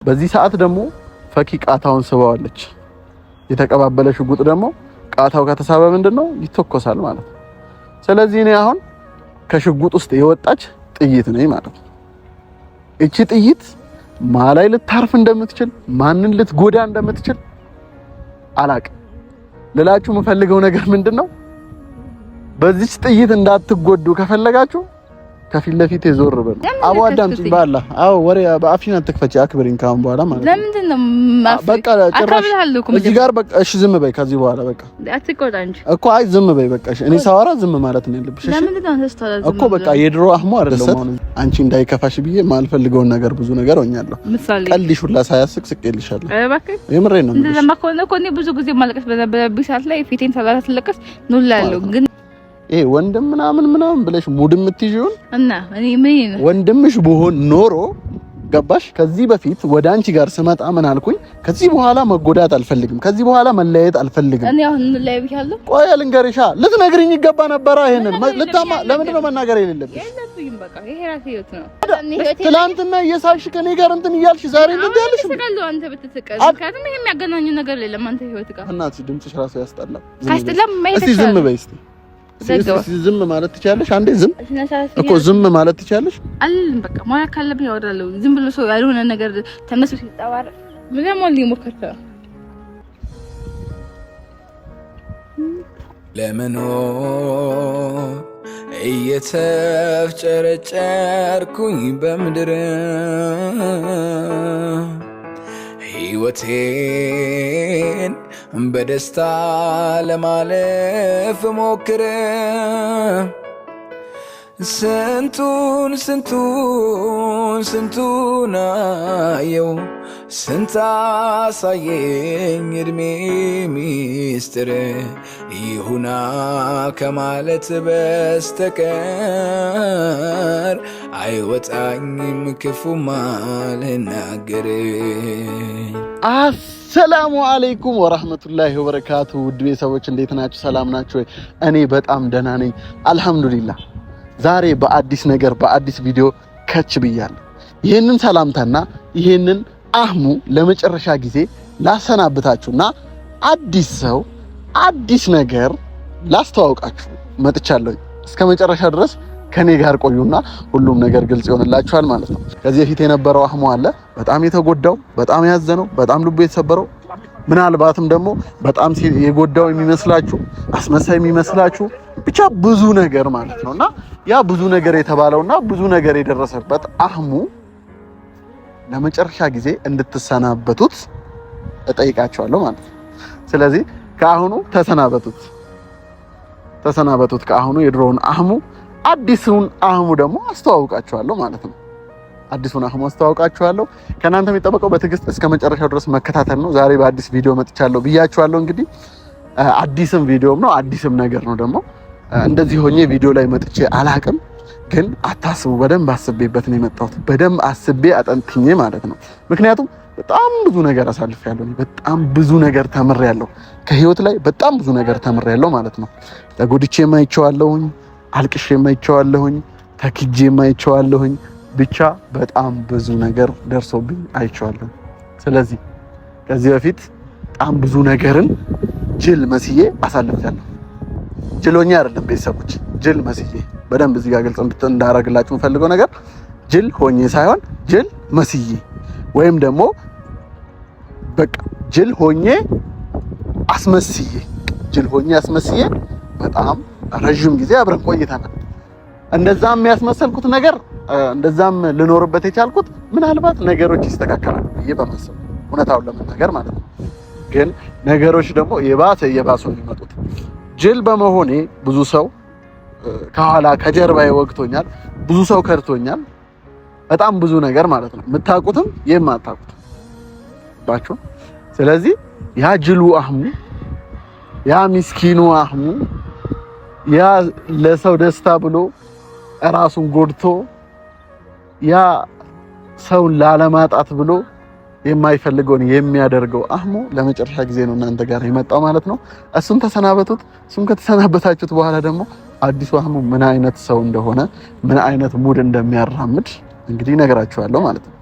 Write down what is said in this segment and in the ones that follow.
በዚህ ሰዓት ደግሞ ፈኪ ቃታውን ስባዋለች። የተቀባበለ ሽጉጥ ደግሞ ቃታው ከተሳበ ምንድነው ይተኮሳል ማለት ነው። ስለዚህ እኔ አሁን ከሽጉጥ ውስጥ የወጣች ጥይት ነኝ ማለት ነው። እቺ ጥይት ማላይ ልታርፍ እንደምትችል ማንን ልትጎዳ እንደምትችል አላቅም። ልላችሁ የምፈልገው ነገር ምንድነው በዚህ ጥይት እንዳትጎዱ ከፈለጋችሁ ከፊት ለፊት የዞር በል አቡ አዳምጪኝ ባላ አዎ ወሬ በአፊና ተከፈች አክብሪን ካሁን በኋላ ማለት ነው። ለምንድን ነው በቃ ጭራሽ እዚህ ጋር በቃ እሺ ዝም በይ ከዚህ በኋላ በቃ አትቆጣ እንጂ እኮ አይ ዝም በይ በቃ እኔ ሳወራ ዝም ማለት ነው ያለብሽ እሺ ለምንድን ነው ተስተዋላ እኮ በቃ የድሮ አህሙ አይደለም አንቺ እንዳይከፋሽ ብዬ ማልፈልገውን ነገር ብዙ ነገር ሆኛለሁ ቀልሽ ሁላ ሳያስቅ ስቄልሻለሁ የምሬን ነው እንደዛ ማኮነ እኮ እኔ ብዙ ጊዜ ማለቀስ በነበረብኝ ሰዓት ላይ ፊቴን ሳላስለቀስ ኑላለሁ ግን ወንድም ምናምን ብለሽ ሙድ የምትይዥውን እና እኔ ምን ወንድምሽ ብሆን ኖሮ ገባሽ ከዚህ በፊት ወደ አንቺ ጋር ስመጣ ምን አልኩኝ ከዚህ በኋላ መጎዳት አልፈልግም ከዚህ በኋላ መለያየት አልፈልግም እኔ አሁን ለያይ ብቻለሁ ቆይ ልንገርሻ ልትነግሪኝ ይገባ ነበር ይሄንን ልታማ ለምንድን ነው መናገር የሌለብሽ የለብኝም በቃ ይሄ ራሴ ህይወት ነው ትላንትና እየሳቅሽ ከኔ ጋር እንትን እያልሽ ዛሬ እንትን ያልሽ ስቀልው አንተ ብትስቀል ምክንያቱም ይሄ የሚያገናኙ ነገር የለም አንተ ህይወት ጋር እናት ድምጽሽ ራሱ ያስጠላል እስቲ ዝም በይ እስቲ ዝም ማለት ትችያለሽ አንዴ ዝም እኮ ዝም ማለት ትችያለሽ አልልም በቃ ማለት ካለብኝ ያወራለሁ ዝም ብሎ ሰው ያልሆነ ነገር ተነስቶ ሲጣዋር ምንም ሊሞከርታ ለመኖር እየተፍጨረጨርኩኝ በምድር ህይወቴን በደስታ ለማለፍ ሞክረ ስንቱን አየው ስንታሳየኝ እድሜ ሚስጥር ይሁና ከማለት በስተቀር አይወጣኝም ክፉማ ልናገር። ሰላሙ አለይኩም ወራህመቱላሂ ወበረካቱ ውድ ቤተሰቦች እንዴት ናችሁ? ሰላም ናችሁ ወይ? እኔ በጣም ደህና ነኝ አልহামዱሊላህ። ዛሬ በአዲስ ነገር በአዲስ ቪዲዮ ከች ብያለሁ። ይሄንን ሰላምታና ይሄንን አህሙ ለመጨረሻ ጊዜ ላሰናብታችሁና አዲስ ሰው አዲስ ነገር ላስተዋውቃችሁ መጥቻለሁ። እስከ መጨረሻ ድረስ ከኔ ጋር ቆዩና ሁሉም ነገር ግልጽ ይሆንላችኋል ማለት ነው። ከዚህ በፊት የነበረው አህሙ አለ በጣም የተጎዳው በጣም ያዘነው በጣም ልቡ የተሰበረው ምናልባትም ደግሞ በጣም የጎዳው የሚመስላችሁ አስመሳይ የሚመስላችሁ ብቻ ብዙ ነገር ማለት ነውና ያ ብዙ ነገር የተባለውና ብዙ ነገር የደረሰበት አህሙ ለመጨረሻ ጊዜ እንድትሰናበቱት እጠይቃችኋለሁ ማለት ነው። ስለዚህ ከአሁኑ ተሰናበቱት ከአሁኑ የድሮውን አህሙ አዲሱን አህሙ ደግሞ አስተዋውቃችኋለሁ ማለት ነው። አዲሱን አህሙ አስተዋውቃችኋለሁ። ከናንተ የሚጠበቀው በትዕግስት እስከ መጨረሻው ድረስ መከታተል ነው። ዛሬ በአዲስ ቪዲዮ መጥቻለሁ ብያችኋለሁ። እንግዲህ አዲስም ቪዲዮም ነው አዲስም ነገር ነው። ደግሞ እንደዚህ ሆኜ ቪዲዮ ላይ መጥቼ አላቅም፣ ግን አታስቡ፣ በደንብ አስቤበት ነው የመጣሁት። በደንብ አስቤ አጠንትኜ ማለት ነው። ምክንያቱም በጣም ብዙ ነገር አሳልፌያለሁ። በጣም ብዙ ነገር ተምሬያለሁ። ከህይወት ላይ በጣም ብዙ ነገር ተምሬያለሁ ማለት ነው። ተጎድቼ ማይቼዋለሁኝ፣ አልቅሼ ማይቼዋለሁኝ፣ ተክጄ ማይቼዋለሁኝ። ብቻ በጣም ብዙ ነገር ደርሶብኝ አይቼዋለሁ። ስለዚህ ከዚህ በፊት በጣም ብዙ ነገርን ጅል መስዬ አሳልፌያለሁ። ጅሎኛ አይደለም ቤተሰቦች፣ ጅል መስዬ በደንብ እዚህ ጋር ግልጽ እንዳደርግላችሁ የምፈልገው ነገር ጅል ሆኜ ሳይሆን ጅል መስዬ ወይም ደግሞ በቃ ጅል ሆኜ አስመስዬ በጣም ረጅም ጊዜ አብረን ቆይተናል። እንደዛም የሚያስመሰልኩት ነገር እንደዛም ልኖርበት የቻልኩት ምናልባት ነገሮች ይስተካከላሉ ብዬ በማሰብ እውነታውን ለመናገር ማለት ነው። ግን ነገሮች ደግሞ የባሰ የሚመጡት ጅል በመሆኔ ብዙ ሰው ከኋላ ከጀርባዬ ወግቶኛል፣ ብዙ ሰው ከድቶኛል። በጣም ብዙ ነገር ማለት ነው፣ የምታውቁትም የማታውቁት ባችሁ። ስለዚህ ያ ጅሉ አህሙ፣ ያ ምስኪኑ አህሙ፣ ያ ለሰው ደስታ ብሎ ራሱን ጎድቶ ያ ሰውን ላለማጣት ብሎ የማይፈልገውን የሚያደርገው አህሙ ለመጨረሻ ጊዜ ነው እናንተ ጋር የመጣው ማለት ነው። እሱን ተሰናበቱት። እሱን ከተሰናበታችሁት በኋላ ደግሞ አዲሱ አህሙ ምን አይነት ሰው እንደሆነ ምን አይነት ሙድ እንደሚያራምድ እንግዲህ እነግራችኋለሁ ማለት ነው።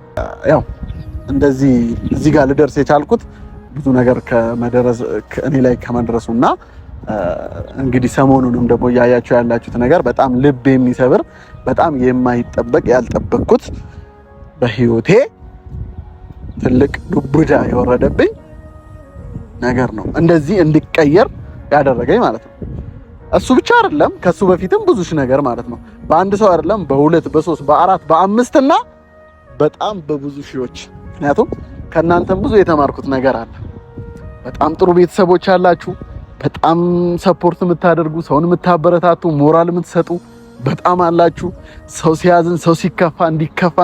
ያው እንደዚህ እዚህ ጋር ልደርስ የቻልኩት ብዙ ነገር እኔ ላይ ከመድረሱና እንግዲህ ሰሞኑንም ደግሞ ያያችሁ ያላችሁት ነገር በጣም ልብ የሚሰብር በጣም የማይጠበቅ ያልጠበቅኩት በህይወቴ ትልቅ ዱብዳ የወረደብኝ ነገር ነው እንደዚህ እንድቀየር ያደረገኝ ማለት ነው። እሱ ብቻ አይደለም ከሱ በፊትም ብዙ ነገር ማለት ነው። በአንድ ሰው አይደለም በሁለት በሶስት በአራት በአምስት እና በጣም በብዙ ሺዎች። ምክንያቱም ከእናንተም ብዙ የተማርኩት ነገር አለ። በጣም ጥሩ ቤተሰቦች አላችሁ። በጣም ሰፖርት የምታደርጉ ሰውን የምታበረታቱ ሞራል የምትሰጡ በጣም አላችሁ። ሰው ሲያዝን ሰው ሲከፋ እንዲከፋ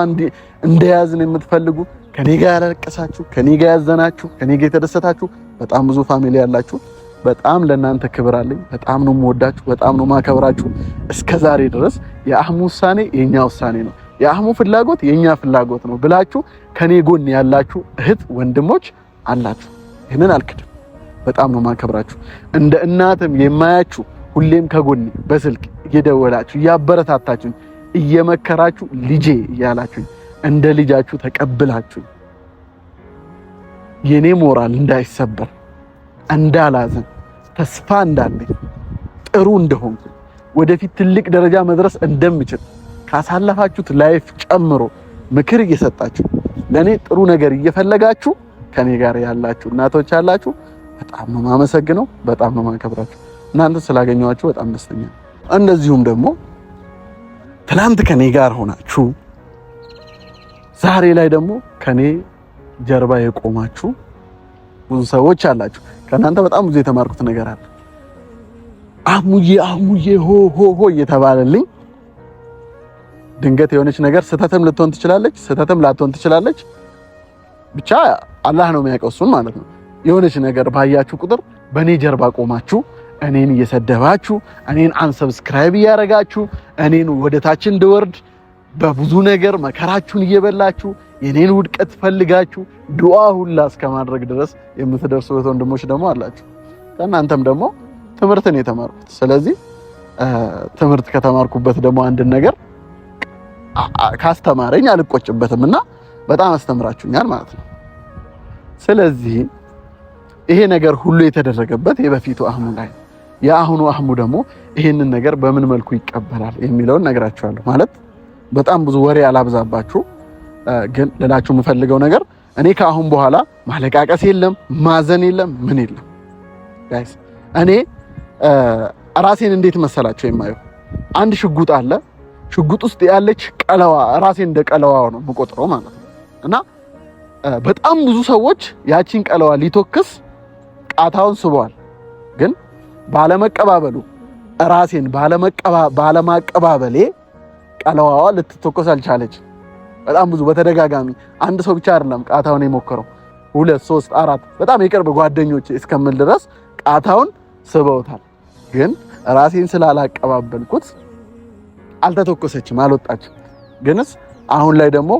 እንደያዝን የምትፈልጉ ከኔ ጋር ያለቀሳችሁ ከኔ ጋር ያዘናችሁ ከኔ ጋር የተደሰታችሁ በጣም ብዙ ፋሚሊ ያላችሁ። በጣም ለእናንተ ክብር አለኝ። በጣም ነው የምወዳችሁ፣ በጣም ነው ማከብራችሁ። እስከዛሬ ድረስ የአህሙ ውሳኔ የኛ ውሳኔ ነው፣ የአህሙ ፍላጎት የኛ ፍላጎት ነው ብላችሁ ከኔ ጎን ያላችሁ እህት ወንድሞች አላችሁ። ይሄንን አልክድም። በጣም ነው ማከብራችሁ። እንደ እናትም የማያችሁ ሁሌም ከጎን በስልክ እየደወላችሁ እያበረታታችሁ እየመከራችሁ ልጄ እያላችሁ እንደ ልጃችሁ ተቀብላችሁ የኔ ሞራል እንዳይሰበር እንዳላዘን ተስፋ እንዳለኝ ጥሩ እንደሆንኩ ወደፊት ትልቅ ደረጃ መድረስ እንደምችል ካሳለፋችሁት ላይፍ ጨምሮ ምክር እየሰጣችሁ ለኔ ጥሩ ነገር እየፈለጋችሁ ከኔ ጋር ያላችሁ እናቶች አላችሁ። በጣም ነው ማመሰግነው፣ በጣም ነው ማከብራችሁ። እናንተ ስላገኘኋችሁ በጣም ደስተኛ ነኝ። እንደዚሁም ደግሞ ትናንት ከኔ ጋር ሆናችሁ ዛሬ ላይ ደግሞ ከኔ ጀርባ የቆማችሁ ብዙ ሰዎች አላችሁ። ከእናንተ በጣም ብዙ የተማርኩት ነገር አለ። አህሙዬ ሆ እየተባለልኝ ድንገት የሆነች ነገር ስህተትም ልትሆን ትችላለች፣ ስህተትም ላትሆን ትችላለች። ብቻ አላህ ነው የሚያውቀው እሱን ማለት ነው። የሆነች ነገር ባያችሁ ቁጥር በእኔ ጀርባ ቆማችሁ እኔን እየሰደባችሁ እኔን አንሰብስክራይብ እያደረጋችሁ እኔን ወደ ታች እንድወርድ በብዙ ነገር መከራችሁን እየበላችሁ የኔን ውድቀት ፈልጋችሁ ዱዓ ሁላ እስከማድረግ ድረስ የምትደርሱ ወንድሞች ደግሞ አላችሁ። ከእናንተም ደግሞ ትምህርትን የተማርኩት። ስለዚህ ትምህርት ከተማርኩበት ደግሞ አንድ ነገር ካስተማረኝ አልቆጭበትም እና በጣም አስተምራችሁኛል ማለት ነው። ስለዚህ ይሄ ነገር ሁሉ የተደረገበት የበፊቱ አህሙ ላይ የአሁኑ አህሙ ደግሞ ይሄንን ነገር በምን መልኩ ይቀበላል የሚለውን ነግራችኋለሁ። ማለት በጣም ብዙ ወሬ አላብዛባችሁ፣ ግን ልላችሁ የምፈልገው ነገር እኔ ከአሁን በኋላ ማለቃቀስ የለም ማዘን የለም ምን የለም ጋይስ። እኔ ራሴን እንዴት መሰላችሁ የማየው አንድ ሽጉጥ አለ። ሽጉጥ ውስጥ ያለች ቀለዋ ራሴን እንደ ቀለዋው ነው የምቆጥረው ማለት ነው። እና በጣም ብዙ ሰዎች ያቺን ቀለዋ ሊተኩስ ቃታውን ስበዋል። ግን ባለመቀባበሉ ራሴን ባለማቀባበሌ ቀለዋዋ ልትተኮስ አልቻለች። በጣም ብዙ በተደጋጋሚ አንድ ሰው ብቻ አይደለም ቃታውን የሞከረው 2 3 4 በጣም የቅርብ ጓደኞቼ እስከምል ድረስ ቃታውን ስበውታል። ግን ራሴን ስላላቀባበልኩት አልተተኮሰችም፣ አልወጣችም። ግንስ አሁን ላይ ደግሞ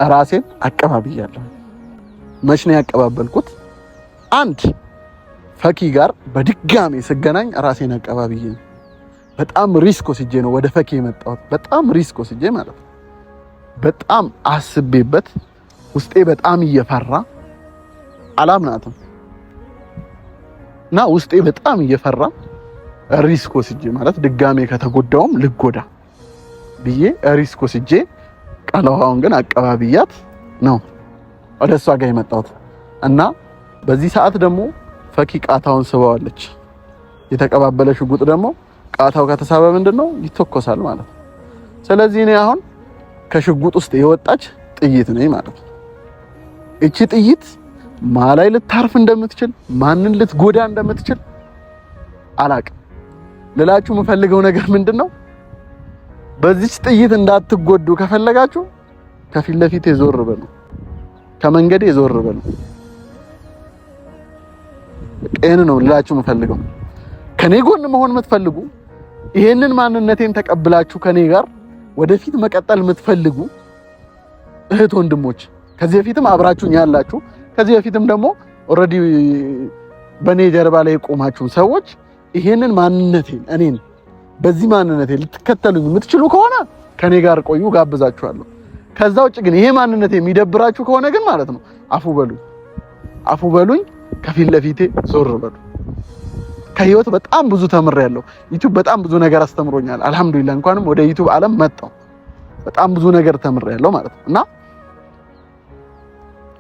ራሴን አቀባብያለሁ። መች ነው ያቀባበልኩት? አንድ ፈኪ ጋር በድጋሚ ስገናኝ ራሴን አቀባብዬ ነው። በጣም ሪስክ ወስጄ ነው ወደ ፈኪ የመጣሁት። በጣም ሪስክ ወስጄ ማለት ነው። በጣም አስቤበት ውስጤ በጣም እየፈራ አላምናትም እና ውስጤ በጣም እየፈራ ሪስክ ወስጄ ማለት ድጋሜ ከተጎዳውም ልጎዳ ብዬ ሪስክ ወስጄ ቀለዋውን ግን አቀባብያት ነው ወደ እሷ ጋር የመጣሁት እና በዚህ ሰዓት ደግሞ ፈኪ ቃታውን ስበዋለች። የተቀባበለ ሽጉጥ ደግሞ ቃታው ከተሳበ ምንድነው ይተኮሳል ማለት ነው። ስለዚህ እኔ አሁን ከሽጉጥ ውስጥ የወጣች ጥይት ነኝ ማለት ነው። እቺ ጥይት ማላይ ልታርፍ እንደምትችል ማንን ልትጎዳ እንደምትችል አላቅም። ልላችሁ የምፈልገው ነገር ምንድነው በዚች ጥይት እንዳትጎዱ ከፈለጋችሁ ከፊት ለፊት ዞር በሉ፣ ከመንገዴ ዞር በሉ። ይሄን ነው ልላችሁ የምፈልገው። ከኔ ጎን መሆን የምትፈልጉ ይሄንን ማንነቴን ተቀብላችሁ ከኔ ጋር ወደፊት መቀጠል የምትፈልጉ እህት ወንድሞች፣ ከዚህ በፊትም አብራችሁኝ ያላችሁ ከዚህ በፊትም ደግሞ ኦሬዲ በኔ ጀርባ ላይ የቆማችሁ ሰዎች ይሄንን ማንነቴን እኔን በዚህ ማንነቴ ልትከተሉኝ የምትችሉ ከሆነ ከኔ ጋር ቆዩ፣ ጋብዛችኋለሁ። ከዛ ውጭ ግን ይሄ ማንነት የሚደብራችሁ ከሆነ ግን ማለት ነው አፉ በሉኝ ከፊት ለፊቴ ዞር በሉ። ከህይወት በጣም ብዙ ተምሬያለሁ። ዩቲዩብ በጣም ብዙ ነገር አስተምሮኛል። አልহামዱሊላህ እንኳንም ወደ ዩቲዩብ ዓለም መጣሁ። በጣም ብዙ ነገር ተምሬያለሁ ማለት ነው። እና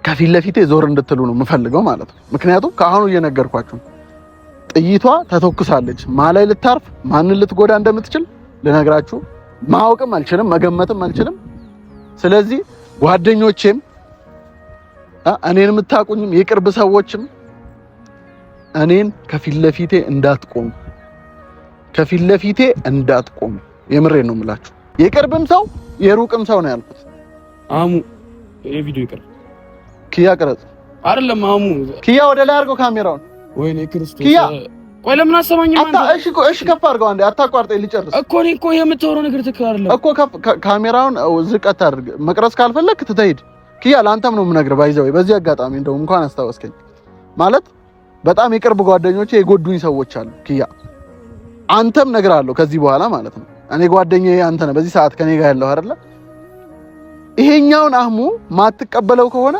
ከፊት ለፊቴ ዞር እንድትሉ ነው የምፈልገው ማለት ነው። ምክንያቱም ከአሁኑ እየነገርኳችሁ ጥይቷ ተተኩሳለች። ማላይ ልታርፍ ማንን ልትጎዳ እንደምትችል ልነግራችሁ ማወቅም አልችልም፣ መገመትም አልችልም። ስለዚህ ጓደኞቼም እኔን የምታቁኝም የቅርብ ሰዎችም እኔን ከፊት ለፊቴ እንዳትቆሙ የምሬን ነው የምላችሁ። የቅርብም ሰው የሩቅም ሰው ነው ያልኩት። አሙ ይሄ ቪዲዮ ይቅር። ኪያ ቀረጽ አይደለም አሙ ኪያ ወደ ላይ አድርገው ካሜራውን። ወይኔ ክርስቶስ ኪያ ቆይ ለምን አሰማኝም አንተ? እሺ ከፍ አድርገው አንዴ አታቋርጠኝ ልጨርስ እኮ እኔ እኮ የምታወራው ነገር ትክክል አይደለም እኮ። ካሜራውን ዝቅ አታድርግ። መቅረጽ ካልፈለክ ትተሂድ። ኪያ ለአንተም ነው የምነግርህ። ባይዘው በዚህ አጋጣሚ እንደው እንኳን አስታወስከኝ ማለት በጣም የቅርብ ጓደኞቼ የጎዱኝ ሰዎች አሉ። ኪያ አንተም እነግርሃለሁ ከዚህ በኋላ ማለት ነው። እኔ ጓደኛዬ አንተ ነህ በዚህ ሰዓት ከኔ ጋር ያለው አይደለ? ይሄኛውን አህሙ ማትቀበለው ከሆነ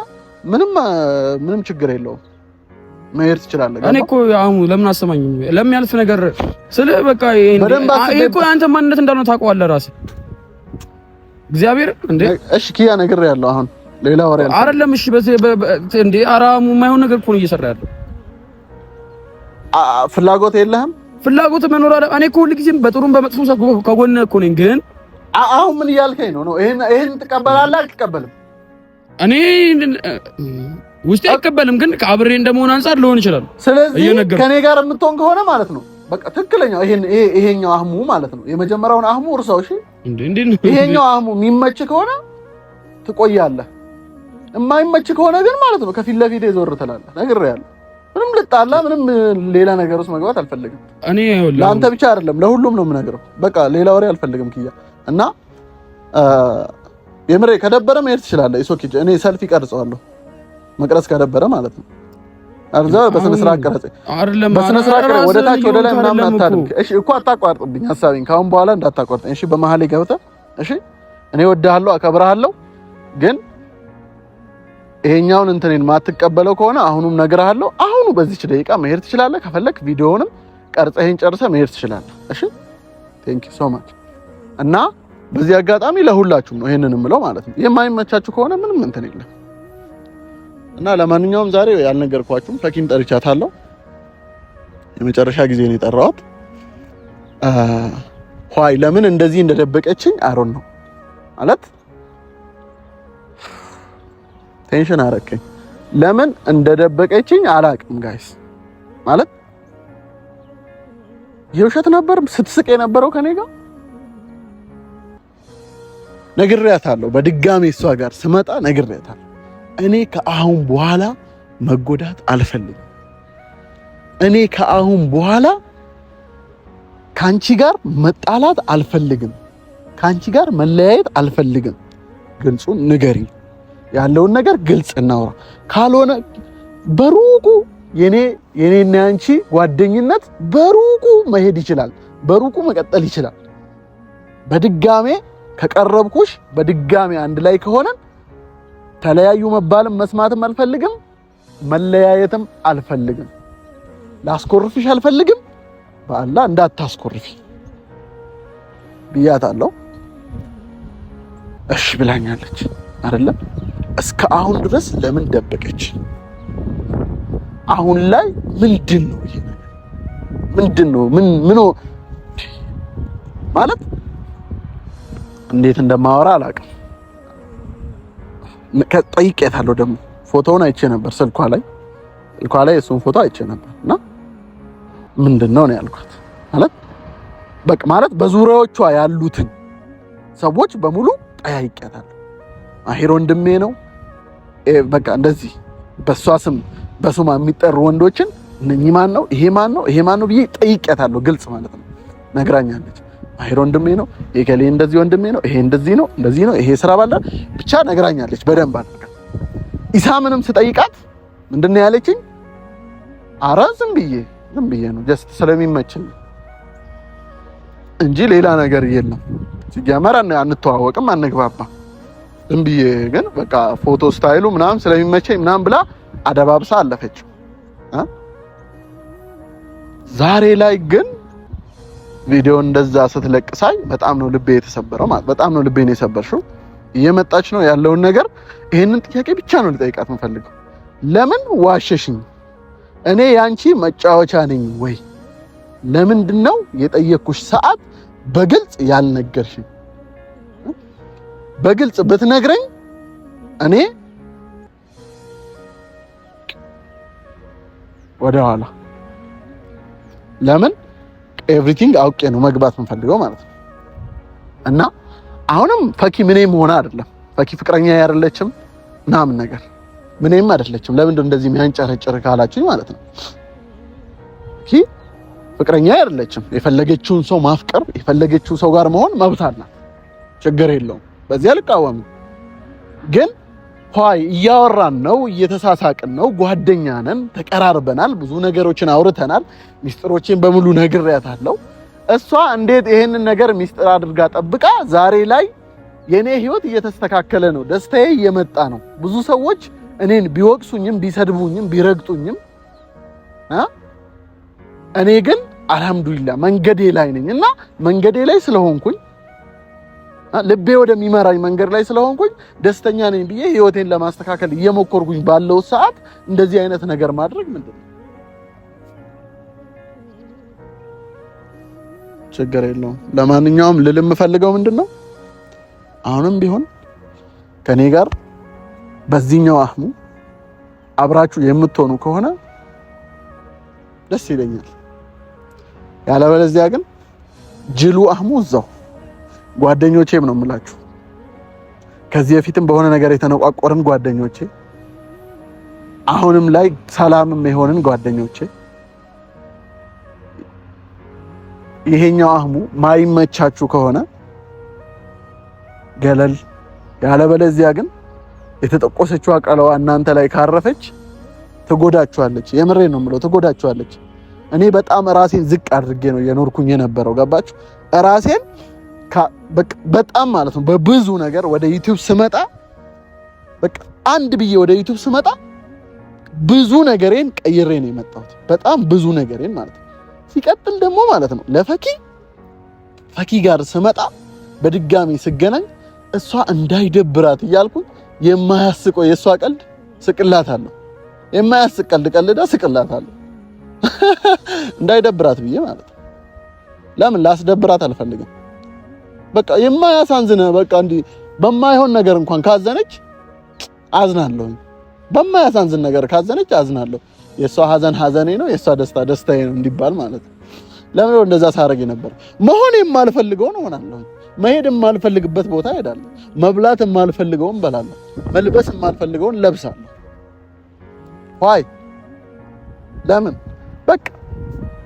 ምንም ችግር የለውም መሄድ ትችላለህ። እኔ እኮ አህሙ ለምን አሰማኝም? ለሚያልፍ ነገር ስለ በቃ ይሄ እኮ አንተ ማንነት እንዳልሆነ ታውቀዋለህ ራስህ። እግዚአብሔር እንዴ እሺ ኪያ ነግሬሃለሁ። አሁን ሌላ ወሬ አይደለም። እሺ እንዴ አራሙ የማይሆን ነገር እኮ ነው እየሰራ ያለው። ፍላጎት የለህም? ፍላጎት መኖር አለ። እኔ እኮ ሁልጊዜም በጥሩም በመጥፎም ከጎንህ እኮ ነኝ። ግን አሁን ምን እያልከኝ ነው? ይሄን ትቀበላለህ አትቀበልም? እኔ ውስጤ አይቀበልም፣ ግን ከአብሬ እንደመሆን አንፃር ሊሆን ይችላል። ስለዚህ ከኔ ጋር የምትሆን ከሆነ ማለት ነው በቃ ትክክለኛው ይሄኛው አህሙ ማለት ነው። የመጀመሪያውን አህሙ እርሳው። እሺ ይሄኛው አህሙ የሚመች ከሆነ ትቆያለህ፣ የማይመች ከሆነ ግን ማለት ነው ከፊት ለፊት ዞር ትላለህ። ነግሬሃለሁ። ምንም ልጣላ ምንም ሌላ ነገር ውስጥ መግባት አልፈልግም። እኔ ለአንተ ብቻ አይደለም ለሁሉም ነው የምነግረው። በቃ ሌላ ወሬ አልፈልግም ኪያ። እና የምሬ ከደበረ መሄድ ትችላለህ። ኢሶኪ እኔ ሰልፊ ቀርጸዋለሁ መቅረጽ ከደበረ ማለት ነው። አርዛ በስነ ስርዓት ቀረጽ አይደለም በስነ ስርዓት ቀረጽ ወደ ታች ወደ ላይ ምናምን አታድርግ። እሺ እኮ አታቋርጥብኝ ሐሳቤን ካሁን በኋላ እንዳታቋርጠኝ እሺ። በመሀል ገብተህ እሺ እኔ ወድሃለሁ አከብርሃለሁ፣ ግን ይሄኛውን እንትኔን ማትቀበለው ከሆነ አሁኑም ነግርሃለሁ። አሁኑ በዚች ደቂቃ መሄድ ትችላለህ። ከፈለክ ቪዲዮውንም ቀርጸህን ጨርሰህ መሄድ ትችላለህ። እሺ ቴንክ ዩ ሶ ማች። እና በዚህ አጋጣሚ ለሁላችሁም ነው ይሄንን የምለው ማለት ነው። የማይመቻችሁ ከሆነ ምንም እንትን የለም። እና ለማንኛውም ዛሬ ያልነገርኳችሁም ፈኪን ጠርቻታለሁ። የመጨረሻ ጊዜ ነው የጠራኋት። ሆይ ለምን እንደዚህ እንደደበቀችኝ አሮን ነው ማለት ቴንሽን አረከኝ። ለምን እንደደበቀችኝ አላቅም ጋይስ። ማለት የውሸት ነበር ስትስቅ የነበረው ከኔ ጋር ነግሬያታለሁ። በድጋሚ እሷ ጋር ስመጣ ነግሬያታለሁ። እኔ ከአሁን በኋላ መጎዳት አልፈልግም። እኔ ከአሁን በኋላ ካንቺ ጋር መጣላት አልፈልግም። ካንቺ ጋር መለያየት አልፈልግም። ግልጹን ንገሪ፣ ያለውን ነገር ግልጽ እናውራ። ካልሆነ በሩቁ የኔና ያንቺ ጓደኝነት በሩቁ መሄድ ይችላል፣ በሩቁ መቀጠል ይችላል። በድጋሜ ከቀረብኩሽ በድጋሜ አንድ ላይ ከሆነን ተለያዩ መባልም መስማትም አልፈልግም፣ መለያየትም አልፈልግም። ላስኮርፍሽ አልፈልግም። በአላህ እንዳታስኮርፊ ብያታለሁ። እሺ ብላኛለች አይደለም? እስከ አሁን ድረስ ለምን ደበቀች? አሁን ላይ ምንድነው ይሄ ነገር? ምንድነው ምን ማለት እንዴት እንደማወራ አላውቅም። ጠይቄታለሁ። ደግሞ ፎቶውን አይቼ ነበር ስልኳ ላይ እሱን ፎቶ አይቼ ነበር እና ምንድነው ነው ያልኳት። ማለት በዙሪያዎቿ ያሉትን ሰዎች በሙሉ ጠያይቄታለሁ። አሂር ወንድሜ ነው በቃ እንደዚህ በሷ ስም በስሟ የሚጠሩ ወንዶችን እነኚህ ማን ነው ይሄ ማን ነው ብዬ ጠይቄታለሁ። ግልጽ ማለት ነው። ነግራኛለች። አሂር ወንድሜ ነው፣ የከሌ እንደዚህ ወንድሜ ነው፣ ይሄ እንደዚህ ነው፣ ይሄ ስራ ባላ ብቻ ነግራኛለች በደንብ አድርጋ። ኢሳምንም ስጠይቃት ምንድነው ያለችኝ? አረ ዝም ብዬ ነው ጀስት ስለሚመችኝ እንጂ ሌላ ነገር የለም። ሲጀመር አንተዋወቅም፣ አንግባባ። ዝም ብዬ ግን በቃ ፎቶ ስታይሉ ምናምን ስለሚመቸኝ ምናምን ብላ አደባብሳ አለፈችው። ዛሬ ላይ ግን ቪዲዮ እንደዛ ስትለቅሳይ በጣም ነው ልቤ የተሰበረው ማለት በጣም ነው ልቤን የሰበርሽው። እየመጣች ነው ያለውን ነገር ይሄንን ጥያቄ ብቻ ነው ልጠይቃት የምፈልገው። ለምን ዋሸሽኝ? እኔ ያንቺ መጫወቻ ነኝ ወይ? ለምንድን ነው የጠየቅኩሽ ሰዓት በግልጽ ያልነገርሽኝ? በግልጽ ብትነግረኝ እኔ ወደ ኋላ ለምን ኤቭሪቲንግ አውቄ ነው መግባት የምፈልገው ማለት ነው። እና አሁንም ፈኪ ምንም ሆነ አይደለም፣ ፈኪ ፍቅረኛ አይደለችም ምናምን ነገር ምንም አይደለችም። ለምንድን እንደዚህ የሚያንጨረጭር ካላችሁኝ ማለት ነው ፈኪ ፍቅረኛ አይደለችም። የፈለገችውን ሰው ማፍቀር የፈለገችው ሰው ጋር መሆን መብት አላት፣ ችግር የለውም። በዚህ አልቃወምም። ግን ሆይ እያወራን ነው፣ እየተሳሳቅን ነው፣ ጓደኛ ነን፣ ተቀራርበናል፣ ብዙ ነገሮችን አውርተናል፣ ሚስጥሮችን በሙሉ ነግሬያታለሁ። እሷ እንዴት ይሄንን ነገር ሚስጥር አድርጋ ጠብቃ ዛሬ ላይ የኔ ህይወት እየተስተካከለ ነው፣ ደስታዬ እየመጣ ነው፣ ብዙ ሰዎች እኔን ቢወቅሱኝም ቢሰድቡኝም ቢረግጡኝም እኔ ግን አልሐምዱሊላህ መንገዴ ላይ ነኝ እና መንገዴ ላይ ስለሆንኩኝ ልቤ ወደሚመራኝ መንገድ ላይ ስለሆንኩኝ ደስተኛ ነኝ ብዬ ህይወቴን ለማስተካከል እየሞከርኩኝ ባለው ሰዓት እንደዚህ አይነት ነገር ማድረግ ምንድነው? ችግር የለውም። ለማንኛውም ልል የምፈልገው ምንድነው አሁንም ቢሆን ከኔ ጋር በዚህኛው አህሙ አብራችሁ የምትሆኑ ከሆነ ደስ ይለኛል። ያለበለዚያ ግን ጅሉ አህሙ እዛው ጓደኞቼም ነው የምላችሁ። ከዚህ በፊትም በሆነ ነገር የተነቋቆርን ጓደኞቼ፣ አሁንም ላይ ሰላምም የሆንን ጓደኞቼ፣ ይሄኛው አህሙ ማይመቻችሁ ከሆነ ገለል፣ ያለበለዚያ ግን የተጠቆሰችው አቀለዋ እናንተ ላይ ካረፈች ትጎዳችኋለች። የምሬን ነው የምለው፣ ትጎዳችኋለች። እኔ በጣም ራሴን ዝቅ አድርጌ ነው የኖርኩኝ የነበረው። ገባችሁ? ራሴን በጣም ማለት ነው በብዙ ነገር ወደ ዩቲዩብ ስመጣ በቃ አንድ ብዬ ወደ ዩቲዩብ ስመጣ ብዙ ነገሬን ቀይሬ ነው የመጣሁት። በጣም ብዙ ነገሬን ማለት ነው። ሲቀጥል ደግሞ ማለት ነው ፈኪ ጋር ስመጣ በድጋሚ ስገናኝ እሷ እንዳይደብራት እያልኩኝ የማያስቀው የእሷ ቀልድ ስቅላታለሁ። የማያስቅ ቀልድ ቀልዳ ስቅላታለሁ እንዳይደብራት ብዬ ማለት ነው። ለምን ላስደብራት አልፈልግም። በቃ የማያሳዝነ በቃ እንዲህ በማይሆን ነገር እንኳን ካዘነች አዝናለሁ። በማያሳዝን ነገር ካዘነች አዝናለሁ። የሷ ሀዘን ሀዘኔ ነው፣ የሷ ደስታ ደስታዬ ነው እንዲባል ማለት ነው። ለምን ነው እንደዛ ሳረግ ነበር? መሆን የማልፈልገው ነው ሆናለሁ። መሄድ የማልፈልግበት ቦታ ሄዳለሁ። መብላት የማልፈልገውን በላለሁ። መልበስ የማልፈልገውን ለብሳለሁ። ዋይ ለምን? በቃ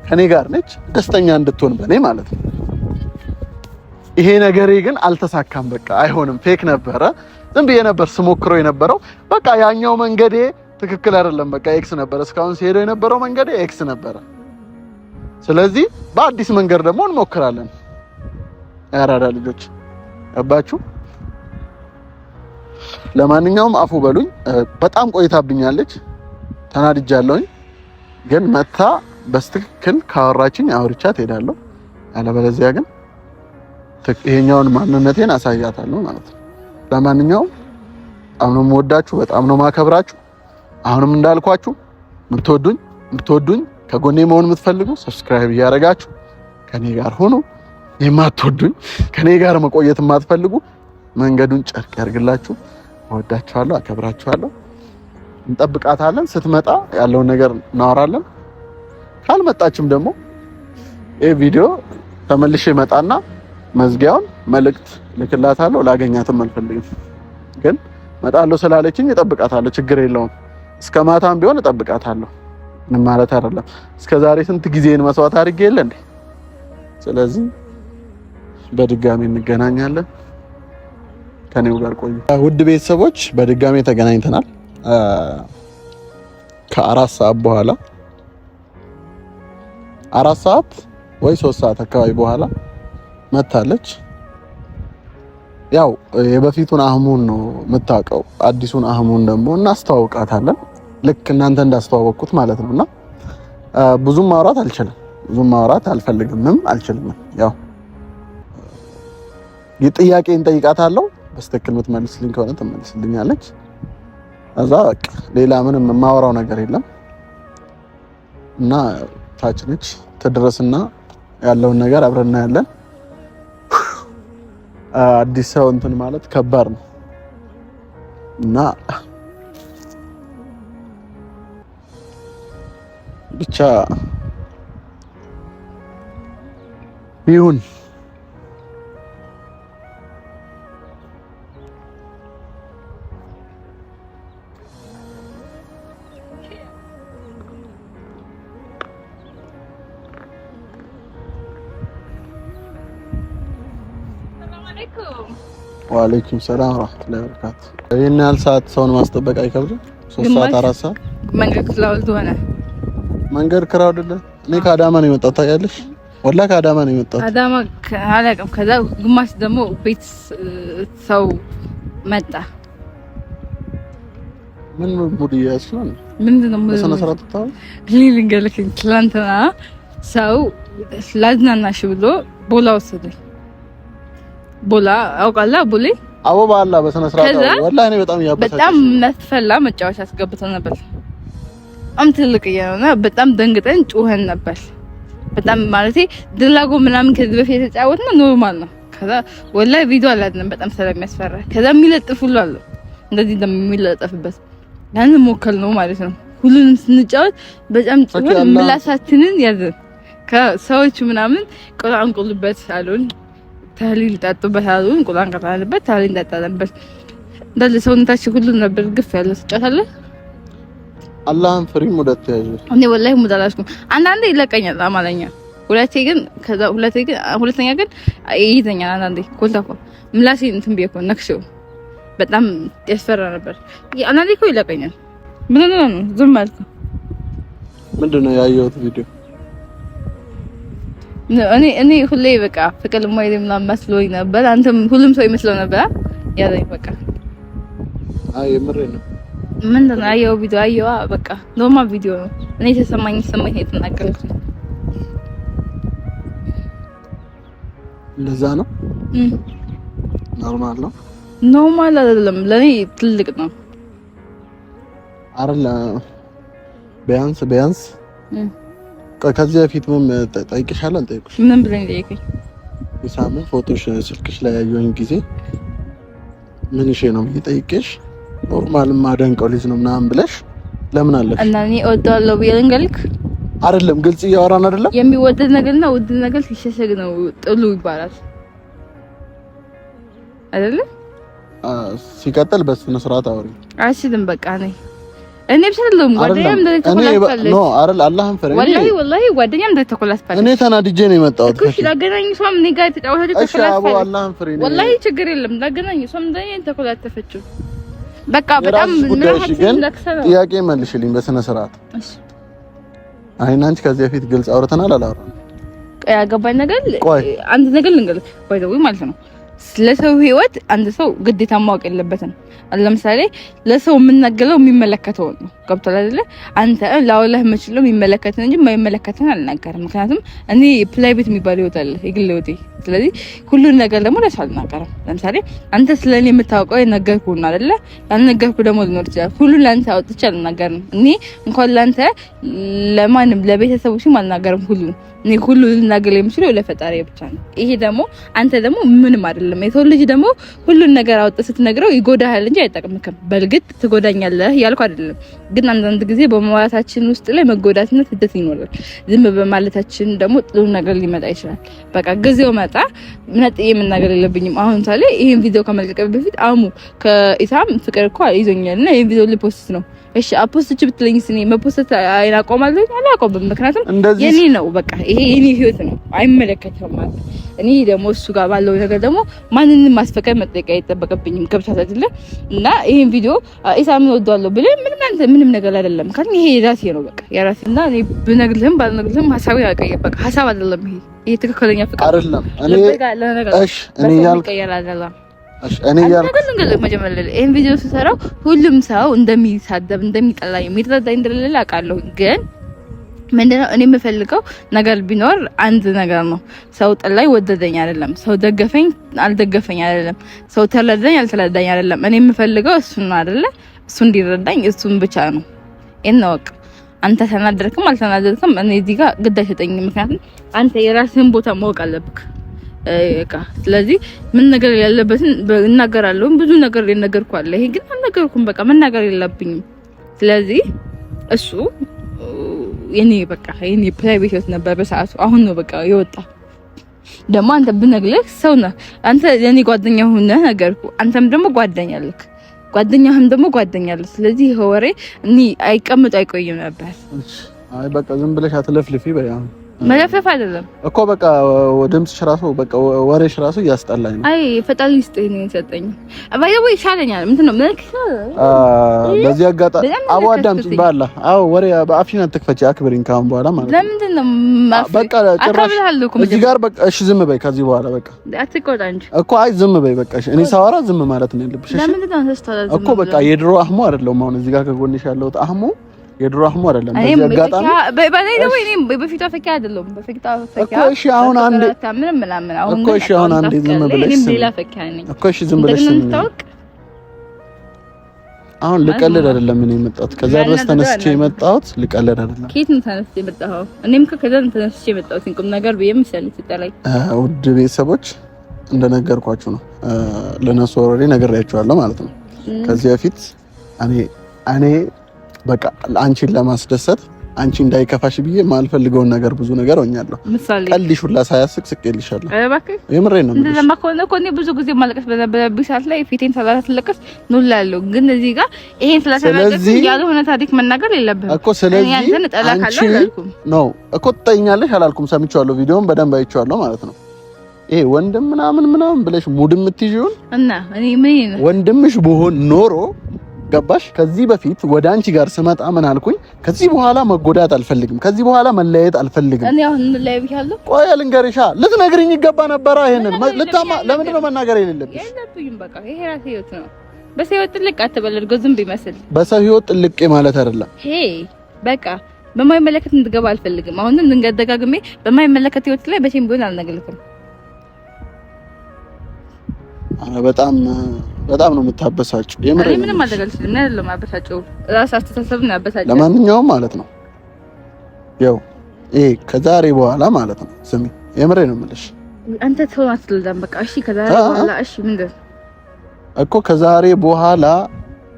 ከኔ ጋር ነች፣ ደስተኛ እንድትሆን በኔ ማለት ነው። ይሄ ነገሬ ግን አልተሳካም። በቃ አይሆንም። ፌክ ነበረ። ዝም ብዬ ነበር ስሞክረው የነበረው። በቃ ያኛው መንገዴ ትክክል አይደለም። በቃ ኤክስ ነበረ። እስካሁን ሲሄደው የነበረው መንገዴ ኤክስ ነበረ። ስለዚህ በአዲስ መንገድ ደግሞ እንሞክራለን። ያራዳ ልጆች ገባችሁ? ለማንኛውም አፉ በሉኝ። በጣም ቆይታብኛለች፣ ተናድጃለሁኝ። ግን መታ በስትክክል ካወራችኝ አውርቻት ሄዳለሁ። ያለበለዚያ ግን ይሄኛውን ማንነቴን አሳያታለሁ ማለት ነው። ለማንኛውም በጣም ነው የምወዳችሁ፣ በጣም ነው ማከብራችሁ። አሁንም እንዳልኳችሁ የምትወዱኝ ከጎኔ መሆን የምትፈልጉ ሰብስክራይብ እያደረጋችሁ ከኔ ጋር ሆኖ፣ የማትወዱኝ ከኔ ጋር መቆየት የማትፈልጉ መንገዱን ጨርቅ ያርግላችሁ። እወዳችኋለሁ፣ አከብራችኋለሁ። እንጠብቃታለን። ስትመጣ ያለውን ነገር እናወራለን። ካልመጣችም ደግሞ ይሄ ቪዲዮ ተመልሼ መጣና መዝጊያውን መልእክት ልክላታለሁ። ላገኛትም አልፈልግም፣ ግን መጣለሁ ስላለችኝ እጠብቃታለሁ። ችግር የለውም። እስከ ማታም ቢሆን እጠብቃታለሁ። ምንም ማለት አይደለም። እስከ ዛሬ ስንት ጊዜን መስዋዕት አድርጌ የለ እንዴ? ስለዚህ በድጋሚ እንገናኛለን። ከኔው ጋር ቆዩ። ውድ ቤተሰቦች በድጋሚ ተገናኝተናል። ከ4 ሰዓት በኋላ 4 ሰዓት ወይ 3 ሰዓት አካባቢ በኋላ መታለች። ያው የበፊቱን አህሙን ነው የምታውቀው። አዲሱን አህሙን ደግሞ እናስተዋውቃታለን ልክ እናንተ እንዳስተዋወቅኩት ማለት ነውና ብዙም ማውራት አልችልም፣ ብዙም ማውራት አልፈልግምም አልችልም። ያው የጥያቄን ጠይቃታለሁ በስተክል የምትመልስልኝ ከሆነ ትመልስልኛለች። እዛ በቃ ሌላ ምንም የማወራው ነገር የለም እና ታች ነች ትድረስና ያለውን ነገር አብረን እናያለን። አዲስ ሰው እንትን ማለት ከባድ ነው እና ብቻ ይሁን። ወአለይኩም ሰላም ወራህመቱላሂ ወበረካቱ። ይሄን ያህል ሰዓት ሰውን ማስጠበቅ አይከብድም? 3 ሰዓት 4 ሰዓት መንገድ ክራውድ ሆነ። መንገድ ክራውድ አይደለ? እኔ ከአዳማ ነው የመጣሁት ታውቂያለሽ? ወላሂ ከአዳማ ነው የመጣሁት። አዳማ አላውቅም። ከዛ ግማሽ ደግሞ ቤት ሰው መጣ። ምን ሙድ ያስላል? ምንድነው ሙድ? በሰነ ስርዓት ታው ልንገርህ፣ ትላንትና ሰው ላዝናናሽ ብሎ ቦላ ወሰደኝ። ቦላ አውቃለሁ። ቦሌ አበባ አላ በሰነ ስርዓት ወላሂ እኔ በጣም ያበሳጨኝ። በጣም መስፈላ መጫወቻ አስገብተው ነበር። ትልቅ የሆነ በጣም ደንግጠን ጮኸን ነበር። በጣም ማለቴ ድላጎ ምናምን ከዚህ በፊት የተጫወትነው ኖርማል ነው። ከዛ ወላሂ ቪዲዮ አላድንም በጣም ስለሚያስፈራ። ከዛ የሚለጥፍ ሁሉ አለ እንደዚህ እንደሚለጠፍበት ያን ሞከል ነው ማለት ነው። ሁሉንም ስንጫወት በጣም ጮኸን ምላሳችንን ያዘን። ከሰዎች ምናምን ቁርአን ቁልበት አሉን፣ ታህሊል ጠጡበት አሉን። ቁርአን ቀራንበት፣ ታህሊል ጠጣንበት። እንዳለ ሰውነታችን ሁሉ ነበር ግፍ ያለው። ትጫወታለህ አላህን ፍሪ ሙደት ያዥ። እኔ ወላሂ ሙድ አላልኩም። አንዳንዴ ይለቀኛል አማርኛ፣ ሁለተኛ ግን ይይዘኛል። አንዳንዴ ኮልታፋ ምላሴ እንትን ቢያኮ ነክሽው በጣም ያስፈራ ነበር። አንዳንዴ እኮ ይለቀኛል። ምን ነው ዝም አልኩ። ምንድነው ያየሁት ቪዲዮ? እኔ ሁሌ በቃ ፍቅር ማይል ምናምን መስሎኝ ነበር። አንተም ሁሉም ሰው ይመስለው ነበር ያለኝ በቃ የምሬ ነው። ምንድነው ያየው ቪዲዮ? አየዋ በቃ ኖርማል ቪዲዮ ነው። እኔ ተሰማኝ የተናገርኩት እንደዛ ነው። ኖርማል ነው። ኖርማል አይደለም፣ ለኔ ትልቅ ነው አይደል? ቢያንስ ከዚህ በፊት ምን ጠይቅሻለሁ? አልጠይቅሽ? ምን ብለኝ ጠይቀኝ? የሳምንት ፎቶሽ ስልክሽ ላይ ያየሁኝ ጊዜ ምን እሺ ነው ጠይቅሽ? ኖርማል ማደንቀው ልጅ ነው ምናምን ብለሽ ለምን አለሽ? እና እኔ እወደዋለሁ ብዬ ልንገርክ አይደለም? ግልጽ እያወራን አይደለም? የሚወደድ ነገርና ውድ ነገር ሲሸሸግ ነው ጥሉ ይባላል አይደለም? ሲቀጥል በስነ ስርዓት አውሪ። አሽድም በቃ እኔ ብቻለሁም ጓደኛም እንደተኮላስፋለ ነው አይደል? አላህን ፈረኝ ወላሂ ጓደኛም እንደተኮላስፋለ። እኔ ተናድጄ ነው የመጣሁት። እሺ ላገናኝ ሷም እኔ ጋር ተጫወተች ተኮላስፋለ። እሺ አቡ አላህን ፈረኝ ወላሂ ችግር የለም ላገናኝ ሷም እንደኔ ተኮላተፈችው። በቃ በጣም ምንራችን ለክሰና ጥያቄ መልሽልኝ በስነ ስርዓት። እሺ አይና አንቺ ከዚህ በፊት ግልጽ አውርተናል አላወራንም? ያገባኝ ነገር አንድ ነገር ልንገርህ ባይዘው ማለት ነው። ለሰው ህይወት አንድ ሰው ግዴታ ማወቅ የለበትም። ለምሳሌ ለሰው የምናገለው የሚመለከተው ነው። ገብቶሃል አይደለ? አንተ ላውላህ የምችለው የሚመለከተን እንጂ የማይመለከተን አልናገርም። ምክንያቱም እኔ ፕራይቬት የሚባል ህይወት አለ፣ የግል ህይወቴ። ስለዚህ ሁሉን ነገር ደግሞ ለሰው አልናገርም። ለምሳሌ አንተ ስለኔ የምታውቀው የነገርኩህ ነው አይደለ? ያልነገርኩህ ደግሞ ሊኖር ይችላል። ሁሉን ላንተ አውጥቼ አልናገርም። እኔ እንኳን ላንተ ለማንም ለቤተሰቦችም አልናገርም። እኔ ሁሉ ልናገር የምችለው ለፈጣሪ ብቻ ነው። ይሄ ደግሞ አንተ ደግሞ ምንም አይደለም። የሰው ልጅ ደግሞ ሁሉን ነገር አውጥተህ ስትነግረው ይጎዳሃል እንጂ አይጠቅምክም። በልግጥ ትጎዳኛለህ ያልኩ አይደለም፣ ግን አንዳንድ ጊዜ በመዋታችን ውስጥ ላይ መጎዳትና ስደት ይኖራል። ዝም በማለታችን ደግሞ ጥሩ ነገር ሊመጣ ይችላል። በቃ ጊዜው መጣ ምንጥ የምናገር የለብኝም። አሁን ታዲያ ይሄን ቪዲዮ ከመልቀቅ በፊት አሙ ከኢሳም ፍቅር እኮ ይዞኛልና ይሄን ቪዲዮ ሊፖስት ነው። እሺ አፖስት ብትለኝ ስኔ መፖስት አይናቆማለሁ አላቆምም። ምክንያቱም የኔ ነው በቃ ይሄ የኔ ህይወት ነው፣ አይመለከተውም ማለት እኔ ደግሞ እሱ ጋር ባለው ነገር ደግሞ ማንንም ማስፈቀድ መጠየቅ አይጠበቅብኝም። ገብቻት አይደለ? እና ይሄን ቪዲዮ ኢሳምን ወደዋለሁ ብለህ ምንም ነገር አይደለም። ካልን ይሄ የራሴ ነው በቃ የራሴ እና እኔ ብነግርህም ባልነግርህም ሐሳብ ያቀየ በቃ ሐሳብ አይደለም። ይሄ ትክክለኛ ፍቅር አይደለም። እኔ እሺ እኔ ያልኩ እኔ ይሄን ቪዲዮ ስሰራው ሁሉም ሰው እንደሚሳደብ እንደሚጠላኝ የሚረዳኝ እንደሌለ አውቃለሁ። ግን ምንድነው እኔ የምፈልገው ነገር ቢኖር አንድ ነገር ነው። ሰው ጠላኝ ወደደኝ አይደለም፣ ሰው ደገፈኝ አልደገፈኝ አይደለም፣ ሰው ተረዳኝ አልተረዳኝ አይደለም። እኔ የምፈልገው እሱን ነው አይደለ? እሱ እንዲረዳኝ እሱን ብቻ ነው። እንወቅ። አንተ ተናደርክም አልተናደርክም እኔ እዚህ ጋር ግድ አይሰጠኝም። ምክንያቱም አንተ የራስህን ቦታ ማወቅ አለብህ። ስለዚህ ምን ነገር ያለበትን እናገራለሁ። ብዙ ነገር ልነገርኩ አለ። ይሄ ግን አልነገርኩም። በቃ መናገር የለብኝም። ስለዚህ እሱ የኔ በቃ የኔ ፕራይቬት ህይወት ነበር በሰዓቱ። አሁን ነው በቃ የወጣ። ደግሞ አንተ ብነግርህ ሰው ነህ አንተ የኔ ጓደኛ ሆነህ ነገርኩ። አንተም ደግሞ ጓደኛ አለክ፣ ጓደኛህም ደግሞ ጓደኛ አለ። ስለዚህ ይሄ ወሬ እኔ አይቀምጥ አይቆይም ነበር። አይ በቃ ዝም ብለሽ አትለፍልፊ በያ መለፍለፍ አይደለም እኮ በቃ ድምፅሽ ራሱ በቃ ወሬሽ ራሱ እያስጠላኝ ነው። አይ ፈጣሪ ይስጥህ ነው የሰጠኝ። አባዬ ይሻለኛል። ምንድን ነው መልክ በዚህ አጋጣሚ አቦ አዳምጪኝ ባላ አዎ ወሬ በአፍሽን አትክፈቺ። አክብሪኝ ካሁን በኋላ ማለት ለምንድን ነው በቃ ጭራሽ እዚህ ጋር በቃ እሺ ዝም በይ። ከዚህ በኋላ በቃ አትቆጣ እንጂ እኮ አይ ዝም በይ በቃ እሺ። እኔ ሳወራ ዝም ማለት ነው ያለብሽ። እሺ ለምንድን ነው ተስተላልፈ እኮ በቃ የድሮ አህሙ አይደለም አሁን እዚህ ጋር ከጎንሽ ያለው አህሙ የድሮ አህሙ አይደለም። በዚህ አጋጣሚ በላይ ነው ወይ በፊት አፈካ አይደለም በፊት አፈካ እኮ እሺ አሁን አንዴ ምንም አሁን እኮ እሺ አሁን አንዴ ዝም ብለሽ ሌላ ፈካ ነኝ እኮ እሺ ዝም ብለሽ አሁን ልቀልድ አይደለም እኔ የመጣሁት ከዛ ድረስ ተነስቼ የመጣሁት ልቀልድ አይደለም። ከየት ነው ተነስቼ የመጣኸው? እኔም ከዛ ተነስቼ የመጣሁት እንቁም ነገር በየምሰል ሲጠላኝ ውድ ቤተሰቦች እንደነገርኳችሁ ነው። ለነሱ ኦልሬዲ ነግሬያችኋለሁ ማለት ነው። ከዚህ በፊት እኔ በቃ አንቺን ለማስደሰት አንቺ እንዳይከፋሽ ብዬ ማልፈልገውን ነገር ብዙ ነገር ሆኛለሁ። ቀልሽ ሁላ ሳያስቅ ስቄልሻለሁ። እባክህ የምሬን ነው። እንደዛ ማኮነ እኮ እኔ ብዙ ጊዜ ማለቀስ በነበረብኝ ሰዓት ላይ ፊቴን ሳላስለቅስ ኑላለሁ። ግን እዚህ ጋር ይሄን ስላተናገርኩ ያልሆነ ታሪክ መናገር የለብህም እኮ። ስለዚህ አንቺ ነው እኮ ትጠይኛለሽ አላልኩም። ሰምቼዋለሁ፣ ቪዲዮውን በደንብ አይቼዋለሁ ማለት ነው። ይሄ ወንድም ምናምን ብለሽ ሙድ የምትይዥውን እና እኔ ምን ወንድምሽ ብሆን ኖሮ ገባሽ? ከዚህ በፊት ወደ አንቺ ጋር ስመጣ ምን አልኩኝ? ከዚህ በኋላ መጎዳት አልፈልግም፣ ከዚህ በኋላ መለያየት አልፈልግም። እኔ አሁን ለያይብሻለሁ። ቆይ ልንገርሻ፣ ልትነግሪኝ ይገባ ነበር። ይሄንን ለምንድን ነው መናገር የሌለብሽ? የለብኝም በቃ ይሄ ራሴ ህይወት ነው። በሰው ህይወት ጥልቅ አትበል። ዝም ቢመስል በሰው ህይወት ጥልቅ ማለት አይደለም። በቃ በማይመለከት እንድገባ አልፈልግም። አሁንም እንገደጋግሜ በማይመለከት ህይወት ላይ በቴም ቢሆን አልነግልክም። በጣም ነው የምታበሳጭው። የምሬን ምንም አልተገልጽም። ምን አይደለም አበሳጨው፣ ራስ አስተሳሰብ ነው ያበሳጨው። ለማንኛውም ማለት ነው ያው ከዛሬ በኋላ ማለት ነው ስሚ፣ የምሬን ነው የምልሽ። አንተ ተው አትልዳም በቃ እሺ። ከዛሬ በኋላ እሺ ምንድን እኮ ከዛሬ በኋላ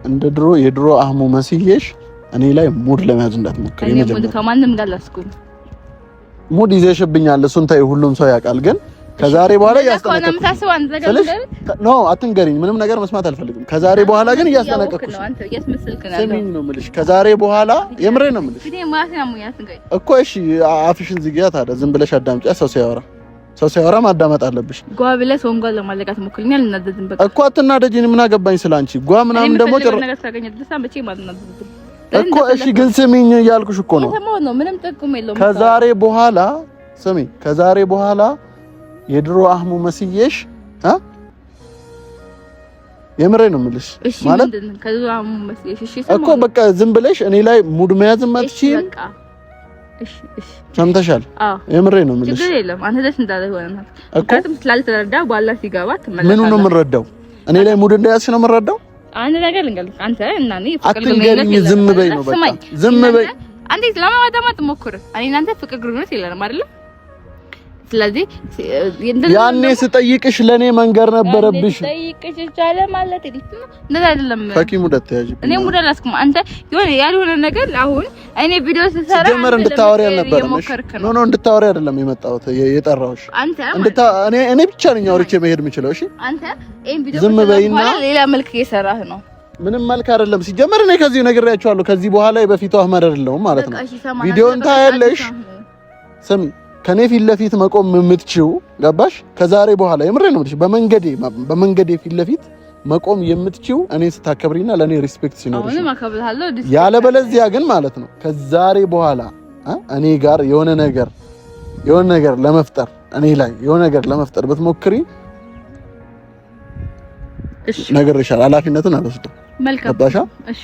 እንደ የድሮ አህሙ መስዬሽ እኔ ላይ ሙድ ለመያዝ እንዳትሞክሪ። ሙድ ከማንም ጋር ላስኩም ሙድ ይዘሽብኛል። እሱን ተይ፣ ሁሉም ሰው ያውቃል። ግን ከዛሬ በኋላ እያስጠነቀቅኩሽ ነው። አትንገሪኝ፣ ምንም ነገር መስማት አልፈልግም። ከዛሬ በኋላ ግን እያስጠነቀቅኩሽ ስሚኝ ነው የምልሽ። ከዛሬ በኋላ የምሬን ነው የምልሽ እኮ እሺ። አፍሽን ዝጊያ ታዲያ፣ ዝም ብለሽ አዳምጪ። ሰው ሲያወራ ማዳመጥ አለብሽ። ጓ ብለሽ ወንጓል ለማለቃት ሞክልኛል። እናደድን በቃ እኮ አትናደጂኝ። ምን አገባኝ ስላንቺ ጓ ምናምን ደግሞ እኮ እሺ። ግን ስሚኝ እያልኩሽ እኮ ነው። ምንም ጥቅም የለውም። ከዛሬ በኋላ ስሚ፣ ከዛሬ በኋላ የድሮ አህሙ መስዬሽ የምሬ ነው የምልሽ። ማለት ከድሮ አህሙ መስዬሽ እኮ በቃ ዝም ብለሽ እኔ ላይ ሙድ መያዝ ማትችይም። እሺ ሰምተሻል? የምሬ ነው የምልሽ። ችግር የለም። አንተ ደስ እንዳለ ሆነና እኮ ስላልተረዳ በኋላ ሲገባ ትመለሳለህ። ምኑ ነው የምንረዳው? እኔ ላይ ሙድ እንዳያዝሽ ነው የምንረዳው። አንድ ነገር ልንገርህ፣ አንተ እና እኔ ፍቅር ግንኙነት ዝም በይ ነው በቃ ዝም በይ። አንዴ ለማዳመጥ ሞክር። እኔ እናንተ ፍቅር ግንኙነት የለንም አይደል? ስለዚህ ያኔ ስጠይቅሽ ለኔ መንገር ነበረብሽ። ስጠይቅሽ ይቻለ ማለት ነው። እንደዛ አይደለም። ፈኪ ሙደት ያጂ እኔ ሙደ ላስኩም። አንተ የሆነ ያልሆነ ነገር አሁን እኔ ቪዲዮ ስሰራ ጀመር እንድታወሪ አልነበረም። ኖ እንድታወሪ አይደለም የመጣሁት የጠራሁሽ። አንተ እኔ ብቻ ነኝ አውርቼ መሄድ የምችለው። እሺ አንተ ይሄን ቪዲዮ ዝም በይና ሌላ መልክ እየሰራህ ነው። ምንም መልክ አይደለም። ሲጀመር እኔ ከዚህ ነግሬያቸዋለሁ። ከዚህ በኋላ የበፊቱ አህመድ አይደለም ማለት ነው። ቪዲዮን ታያለሽ። ስሚ ከኔ ፊት ለፊት መቆም የምትችው ገባሽ? ከዛሬ በኋላ የምሬ ነው የምልሽ። በመንገዴ ፊት ለፊት መቆም የምትችው እኔ ስታከብሪና ለኔ ሪስፔክት ሲኖርሽ፣ ያለበለዚያ ግን ማለት ነው ከዛሬ በኋላ እኔ ጋር የሆነ ነገር ለመፍጠር እኔ ላይ የሆነ ነገር ለመፍጠር ብትሞክሪ ነግሬሻለሁ። ኃላፊነቱን አልወስድም። መልካም አባሻ እሺ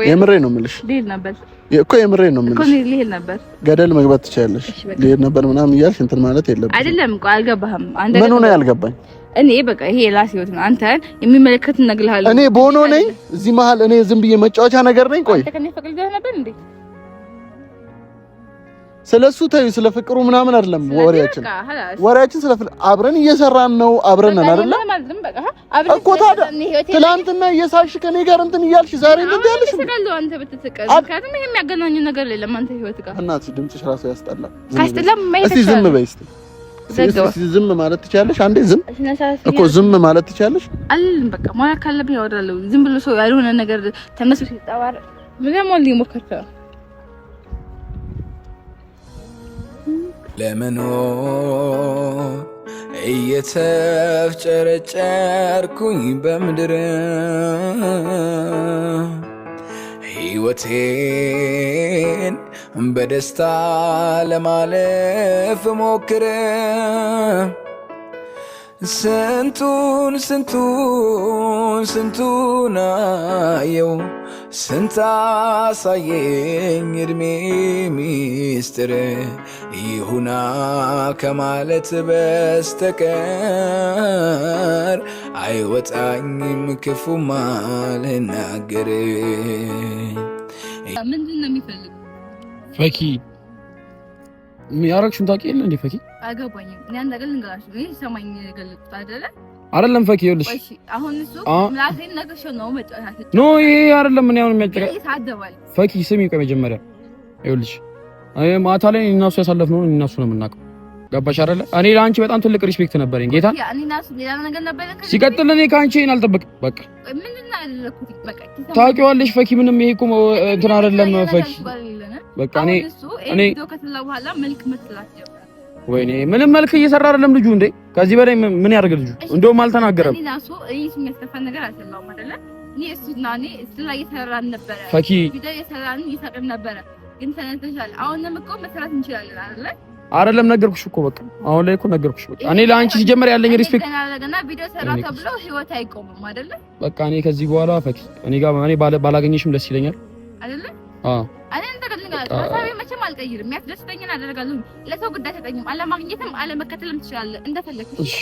የምሬ ነው የምልሽ። ልሄድ ነበር እኮ የምሬ ነው የምልሽ። እኮ ልሄድ ነበር። ገደል መግባት ትችያለሽ። ልሄድ ነበር ምናምን እያልሽ እንትን ማለት የለብሽም። አይደለም እኮ አልገባህም አንተ። ምን ሆነ ያልገባኝ? እኔ በቃ ይሄ የራሴ ህይወት ነው። አንተን የሚመለከት ነግልሃለሁ። እኔ ቦኖ ነኝ እዚህ መሀል። እኔ ዝም ብዬ መጫወቻ ነገር ነኝ። ቆይ አንተ ከኔ ፈቅደህ ነበር እንዴ? ስለሱ ተይው። ስለ ፍቅሩ ምናምን አይደለም ወሬያችን ስለ አብረን እየሰራን ነው። አብረን ነን አይደል እኮ። ታዲያ ትናንትና እየሳሽ ከኔ ጋር እንትን እያልሽ ዛሬ እንትን ያልሽ ተሰቀለው። አንተ ብትሰቀል ምክንያቱም ይሄ የሚያገናኙ ነገር የለም። አንተ ህይወት ጋር እናት ድምፅሽ ራሱ ያስጠላል። ካስጠላም ማይተካ እስቲ ዝም በይ እስቲ ዝም ማለት ትችያለሽ? አንዴ ዝም እኮ ዝም ማለት ትችያለሽ? አልልም። በቃ ማለት ካለብኝ ያወራለሁ። ዝም ብሎ ሰው ያልሆነ ነገር ተነስቶ ሲጣዋር ምንም ሊሞከር ለመኖር እየተፍጨረጨርኩኝ በምድር ሕይወቴን በደስታ ለማለፍ ሞክረ ስንቱን አየው ስንት አሳየኝ እድሜ ሚስጥር ይሁና ከማለት በስተቀር አይወጣኝም ክፉም አልናገር። ምንድን ነው የሚፈልግ? ፈኪ ያረግሽውን ታውቂ የለ እንዴ? ፈኪ አገባኝም እኔ አንድ ነገር ልንገራችሁ። እኔ ሰማኝ ገለጽኩት አይደለም ፈኪ ይኸውልሽ፣ እሺ አሁን እሱ ምላሴን ነገርሽ ነው መጫወታች ኖ ይሄ አይደለም። ምን ያውን የሚያጨቀ ፈኪ ስሚ፣ ቆይ መጀመሪያ ይኸውልሽ፣ ማታ ላይ እናሱ ያሳለፍነው እናሱ ነው የምናውቀው። ገባሽ አይደለ? እኔ ለአንቺ በጣም ትልቅ ሪስፔክት ነበረኝ ጌታ። እኔ እናሱ ሌላ ነገር ነበር። ሲቀጥል እኔ ከአንቺ ይሄን አልጠብቅም። በቃ ምንድን ነው ያደረኩት? በቃ ታውቂዋለሽ ፈኪ፣ ምንም ይሄ እኮ እንትን አይደለም ፈኪ። በቃ እኔ ከተላ በኋላ መልክ መስላት ጀመረ። ወይኔ ምንም መልክ እየሰራ አይደለም ልጁ። እንዴ ከዚህ በላይ ምን ያደርግ ልጁ? እንደውም አልተናገረም። እኔ እናሱ እሱ የሚያስከፋን ነገር አልሰማሁም አይደለ? እኔ እሱና እኔ ስለ እየሰራን ነበረ ፈኪ፣ ቪዲዮ እየሰራን እየሰራን ነበረ። ግን ተነስተሻል። አሁንም እኮ መስራት እንችላለን አይደለ? አይደለም ነገርኩሽ እኮ በቃ አሁን ላይ እኮ ነገርኩሽ። በቃ እኔ ለአንቺ ሲጀመር ያለኝ ሪስፔክት ገና ቪዲዮ ሰራ ተብሎ ህይወት አይቆምም አይደለ? በቃ እኔ ከዚህ በኋላ ፈኪ እኔ ጋር ባላገኘሽም ደስ ይለኛል አይደለ? አዎ እኔ እንደገለጽኩት ሀሳቤ መቼም አልቀይርም። የሚያስደስተኝን አደርጋለሁ። ለሰው ጉዳይ ተጠኝም አለማግኘትም አለመከተልም ትችላለህ እንደፈለግሽ። እሺ